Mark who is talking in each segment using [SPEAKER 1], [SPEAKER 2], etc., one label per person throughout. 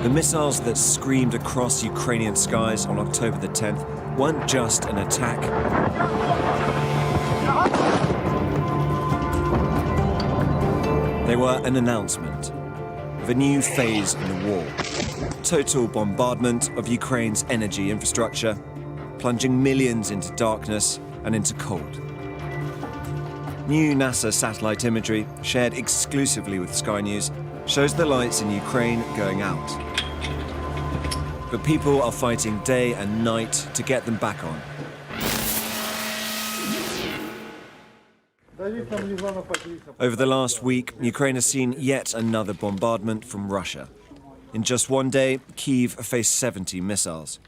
[SPEAKER 1] The missiles that screamed across Ukrainian skies on October the 10th weren't just an attack. They were an announcement of a new phase in the war. Total bombardment of Ukraine's energy infrastructure, plunging millions into darkness and into cold. New NASA satellite imagery, shared exclusively with Sky News, shows the lights in Ukraine going out. But people are fighting day and night to get them back on. Over the last week, Ukraine has seen yet another bombardment from Russia. In just one day, Kyiv faced 70 missiles.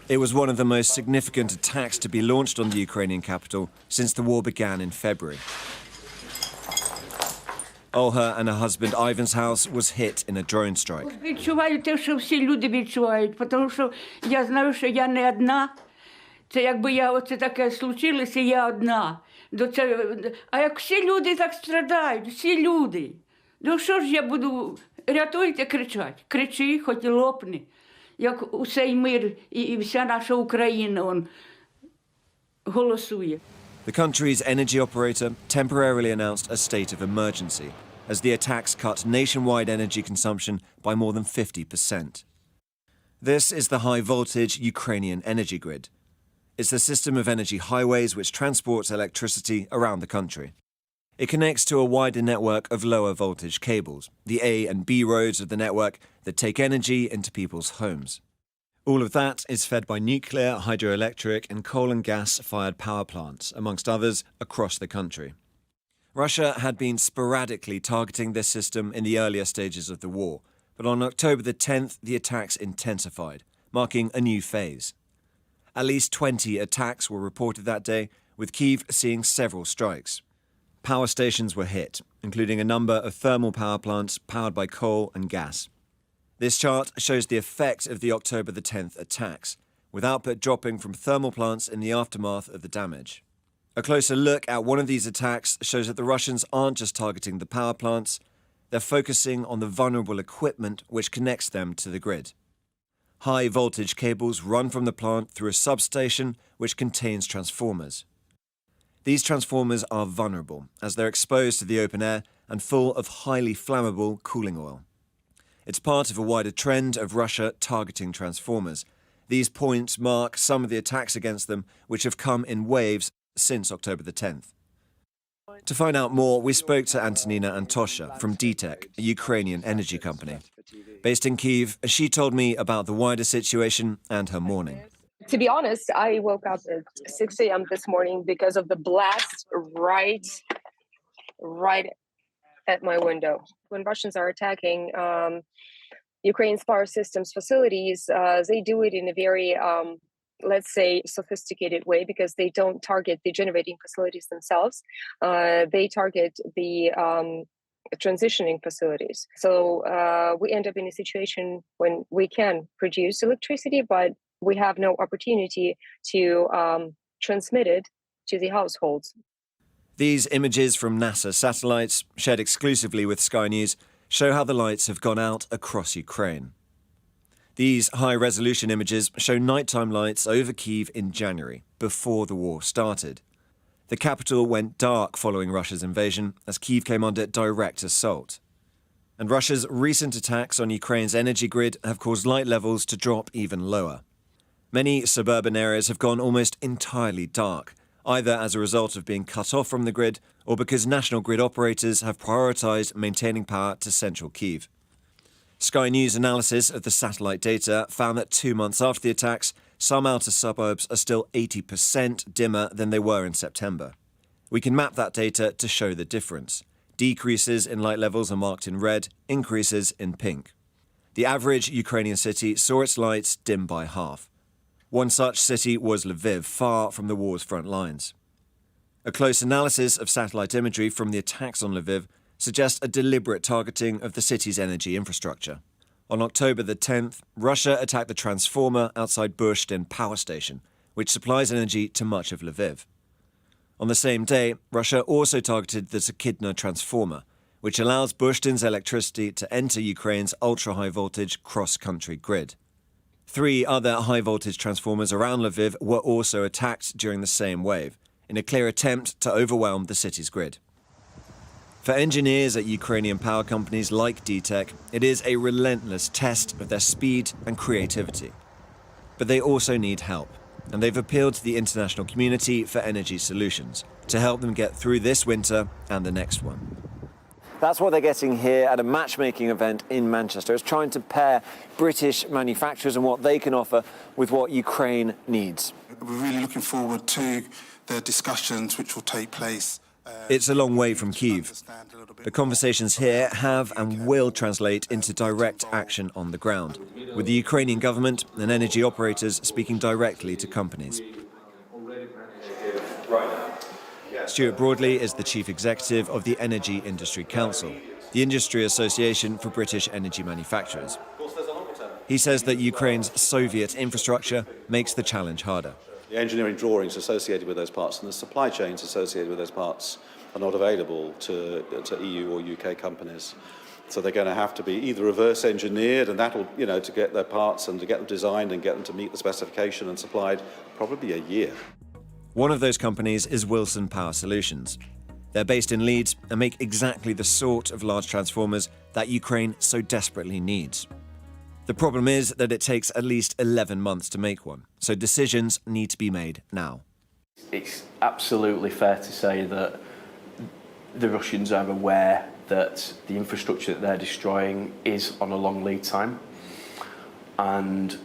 [SPEAKER 1] It was one of the most significant attacks to be launched on the Ukrainian capital since the war began in February. Olha and her husband Ivan's house was hit in a drone strike.
[SPEAKER 2] Відчуваю те, що всі люди відчувають, тому що я знаю, що я не одна. Це якби оце таке случилося, я одна. А як всі люди так страдають, всі люди. Ну що ж я буду, рятуйте, кричать. Кричи, хоч і лопни. Як усей мир і вся наша Україна голосує.
[SPEAKER 1] The country's energy operator temporarily announced a state of emergency as the attacks cut nationwide energy consumption by more than 50%. This is the high-voltage Ukrainian energy grid. It's a system of energy highways which transports electricity around the country. It connects to a wider network of lower-voltage cables, the A and B roads of the network that take energy into people's homes. All of that is fed by nuclear, hydroelectric and coal and gas-fired power plants, amongst others, across the country. Russia had been sporadically targeting this system in the earlier stages of the war, but on October the 10th, the attacks intensified, marking a new phase. At least 20 attacks were reported that day, with Kyiv seeing several strikes. Power stations were hit, including a number of thermal power plants powered by coal and gas. This chart shows the effect of the October the 10th attacks, with output dropping from thermal plants in the aftermath of the damage. A closer look at one of these attacks shows that the Russians aren't just targeting the power plants, they're focusing on the vulnerable equipment which connects them to the grid. High-voltage cables run from the plant through a substation which contains transformers. These transformers are vulnerable, as they're exposed to the open air and full of highly flammable cooling oil. It's part of a wider trend of Russia targeting transformers. These points mark some of the attacks against them, which have come in waves since October the 10th. To find out more, we spoke to Antonina Antosha from DTEK, a Ukrainian energy company. Based in Kyiv, she told me about the wider situation and her morning.
[SPEAKER 3] To be honest, I woke up at 6 a.m. this morning because of the blast right at my window. When Russians are attacking Ukraine's power systems facilities, they do it in a very, let's say, sophisticated way because they don't target the generating facilities themselves. They target the transitioning facilities. So we end up in a situation when we can produce electricity, but we have no opportunity to transmit it to the households.
[SPEAKER 1] These images from NASA satellites, shared exclusively with Sky News, show how the lights have gone out across Ukraine. These high-resolution images show nighttime lights over Kyiv in January, before the war started. The capital went dark following Russia's invasion as Kyiv came under direct assault. And Russia's recent attacks on Ukraine's energy grid have caused light levels to drop even lower. Many suburban areas have gone almost entirely dark, either as a result of being cut off from the grid or because national grid operators have prioritized maintaining power to central Kyiv. Sky News analysis of the satellite data found that 2 months after the attacks, some outer suburbs are still 80% dimmer than they were in September. We can map that data to show the difference. Decreases in light levels are marked in red, increases in pink. The average Ukrainian city saw its lights dim by half. One such city was Lviv, far from the war's front lines. A close analysis of satellite imagery from the attacks on Lviv suggests a deliberate targeting of the city's energy infrastructure. On October the 10th, Russia attacked the transformer outside Burshtyn power station, which supplies energy to much of Lviv. On the same day, Russia also targeted the Sakidna transformer, which allows Burштyn's electricity to enter Ukraine's ultra-high voltage cross-country grid. 3 other high-voltage transformers around Lviv were also attacked during the same wave, in a clear attempt to overwhelm the city's grid. For engineers at Ukrainian power companies like DTEK, it is a relentless test of their speed and creativity. But they also need help, and they've appealed to the international community for energy solutions to help them get through this winter and the next one. That's what they're getting here at a matchmaking event in Manchester. It's trying to pair British manufacturers and what they can offer with what Ukraine needs.
[SPEAKER 4] We're really looking forward to the discussions which will take place.
[SPEAKER 1] It's a long way from Kyiv. The conversations here have and will translate into direct action on the ground, with the Ukrainian government and energy operators speaking directly to companies. Stuart Broadley is the chief executive of the Energy Industry Council, the industry association for British energy manufacturers. He says that Ukraine's Soviet infrastructure makes the challenge harder.
[SPEAKER 5] The engineering drawings associated with those parts and the supply chains associated with those parts are not available to EU or UK companies. So they're going to have to be either reverse engineered, and that'll, to get their parts and to get them designed and get them to meet the specification and supplied, probably a year.
[SPEAKER 1] One of those companies is Wilson Power Solutions. They're based in Leeds and make exactly the sort of large transformers that Ukraine so desperately needs. The problem is that it takes at least 11 months to make one, so decisions need to be made now.
[SPEAKER 6] It's absolutely fair to say that the Russians are aware that the infrastructure that they're destroying is on a long lead time, and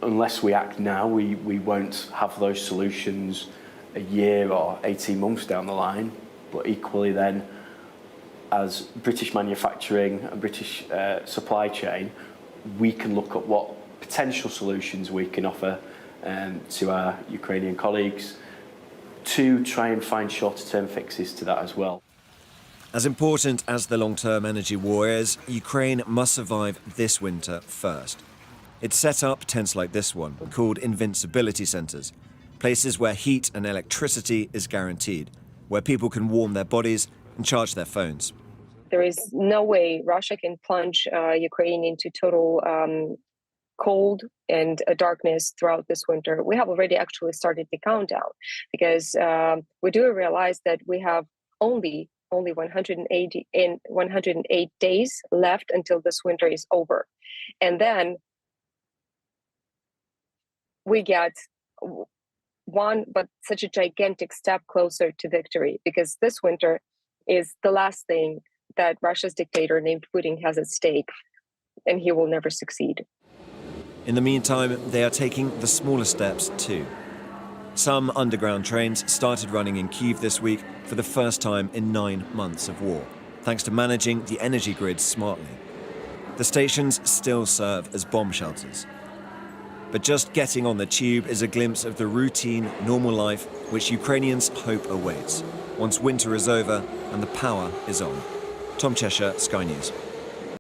[SPEAKER 6] unless we act now, we won't have those solutions a year or 18 months down the line. But equally then, as British manufacturing and British supply chain, we can look at what potential solutions we can offer to our Ukrainian colleagues to try and find shorter-term fixes to that as well.
[SPEAKER 1] As important as the long-term energy war is, Ukraine must survive this winter first. It's set up tents like this one, called invincibility centres, places where heat and electricity is guaranteed, where people can warm their bodies and charge their phones.
[SPEAKER 3] There is no way Russia can plunge Ukraine into total cold and darkness throughout this winter. We have already actually started the countdown, because we do realize that we have only 108 days left until this winter is over. And then we get one, but such a gigantic step closer to victory, because this winter is the last thing that Russia's dictator named Putin has at stake, and he will never succeed.
[SPEAKER 1] In the meantime, they are taking the smaller steps too. Some underground trains started running in Kyiv this week for the first time in 9 months of war, thanks to managing the energy grid smartly. The stations still serve as bomb shelters. But just getting on the tube is a glimpse of the routine, normal life which Ukrainians hope awaits once winter is over and the power is on. Tom Cheshire, Sky News.